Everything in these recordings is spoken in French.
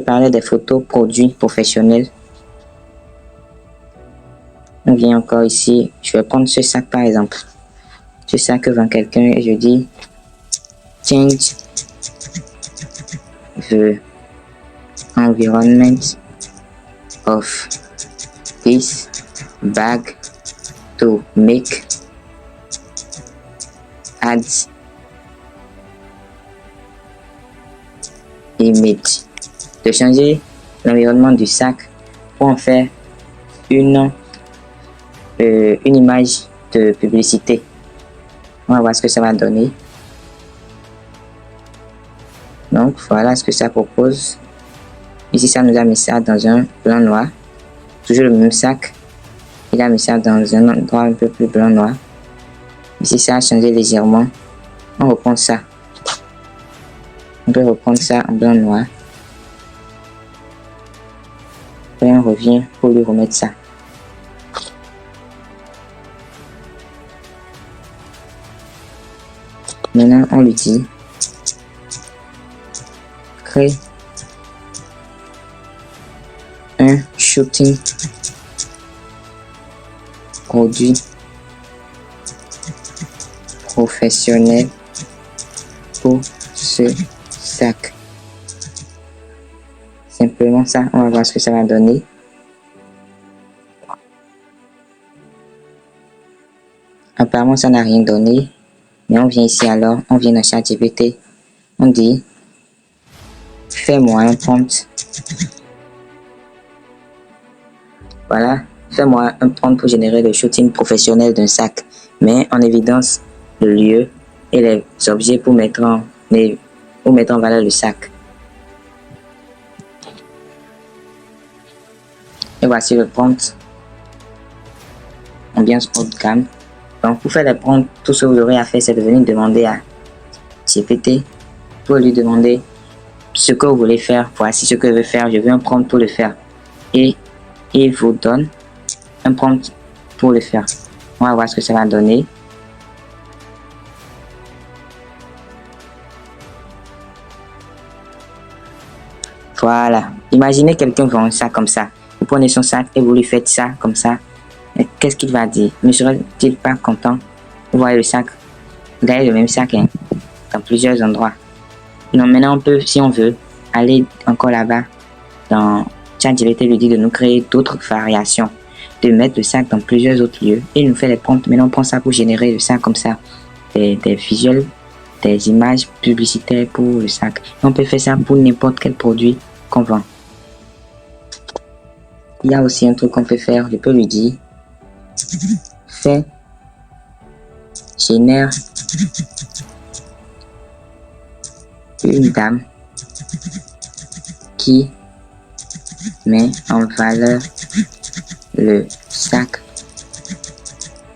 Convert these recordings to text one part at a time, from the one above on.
parlais des photos produits professionnels. On vient encore ici. Je vais prendre ce sac par exemple. Ce sac que vend quelqu'un et je dis change the environment of this bag to make ads image. De changer l'environnement du sac pour en faire une image de publicité. On va voir ce que ça va donner. Donc voilà ce que ça propose. Ici ça nous a mis ça dans un blanc noir. Toujours le même sac. Il a mis ça dans un endroit un peu plus blanc noir. Ici ça a changé légèrement. On reprend ça. On peut reprendre ça en blanc noir. Et on revient pour lui remettre ça. Maintenant on lui dit crée un shooting produit professionnel pour ce sac. Simplement ça, on va voir ce que ça va donner. Apparemment ça n'a rien donné, mais on vient ici alors, on vient dans ChatGPT, on dit fais-moi un prompt. Voilà, fais-moi un prompt pour générer le shooting professionnel d'un sac, mais en évidence le lieu et les objets pour mettre en valeur le sac. Et voici le prompt. On vient scroll down. Donc pour faire les prompts, tout ce que vous aurez à faire, c'est de venir demander à GPT pour lui demander ce que vous voulez faire. Voici ce que je veux faire. Je veux un prompt pour le faire. Et il vous donne un prompt pour le faire. On va voir ce que ça va donner. Voilà. Imaginez quelqu'un vend un sac comme ça. Vous prenez son sac et vous lui faites ça comme ça. Qu'est-ce qu'il va dire? Ne serait-il pas content? Vous voyez le sac. Regardez le même sac hein, dans plusieurs endroits. Non, maintenant on peut, si on veut, aller encore là-bas dans ChatGPT lui dit de nous créer d'autres variations, de mettre le sac dans plusieurs autres lieux et il nous fait les prompts. Maintenant on prend ça pour générer le sac comme ça, des visuels, des images publicitaires pour le sac. Et on peut faire ça pour n'importe quel produit qu'on vend. Il y a aussi un truc qu'on peut faire, je peux lui dire génère une dame qui met en valeur le sac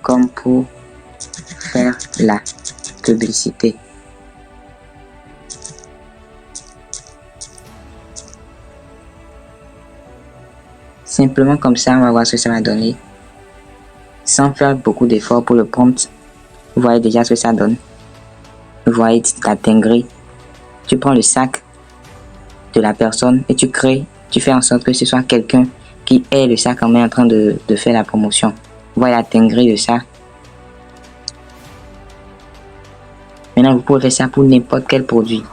comme pour faire la publicité. Simplement comme ça, on va voir ce que ça va donner. Sans faire beaucoup d'efforts pour le prompt, vous voyez déjà ce que ça donne. Vous voyez la dinguerie. Tu prends le sac de la personne et tu fais en sorte que ce soit quelqu'un qui ait le sac en main en train de faire la promotion. Vous voyez la dinguerie de ça. Maintenant, vous pouvez faire ça pour n'importe quel produit.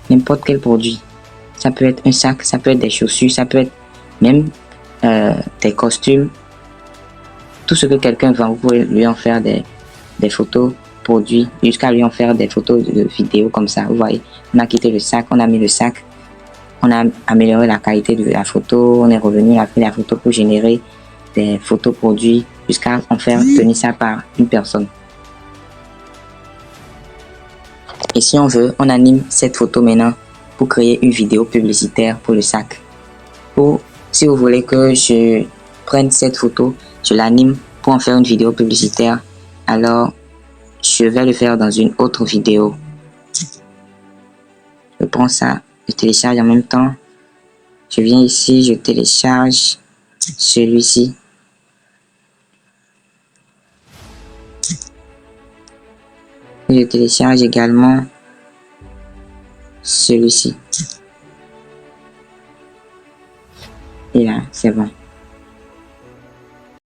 N'importe quel produit. Ça peut être un sac, ça peut être des chaussures, ça peut être même des costumes. Tout ce que quelqu'un vend, vous pouvez lui en faire des photos produits, jusqu'à lui en faire des photos de vidéos comme ça. Vous voyez, on a quitté le sac, on a mis le sac, on a amélioré la qualité de la photo, on est revenu après la photo pour générer des photos produits, jusqu'à en faire tenir ça par une personne. Et si on veut, on anime cette photo maintenant pour créer une vidéo publicitaire pour le sac. Ou si vous voulez que je prenne cette photo, je l'anime pour en faire une vidéo publicitaire, alors je vais le faire dans une autre vidéo. Je prends ça, je télécharge en même temps. Je viens ici, je télécharge celui-ci. Je télécharge également celui-ci. Et là, c'est bon.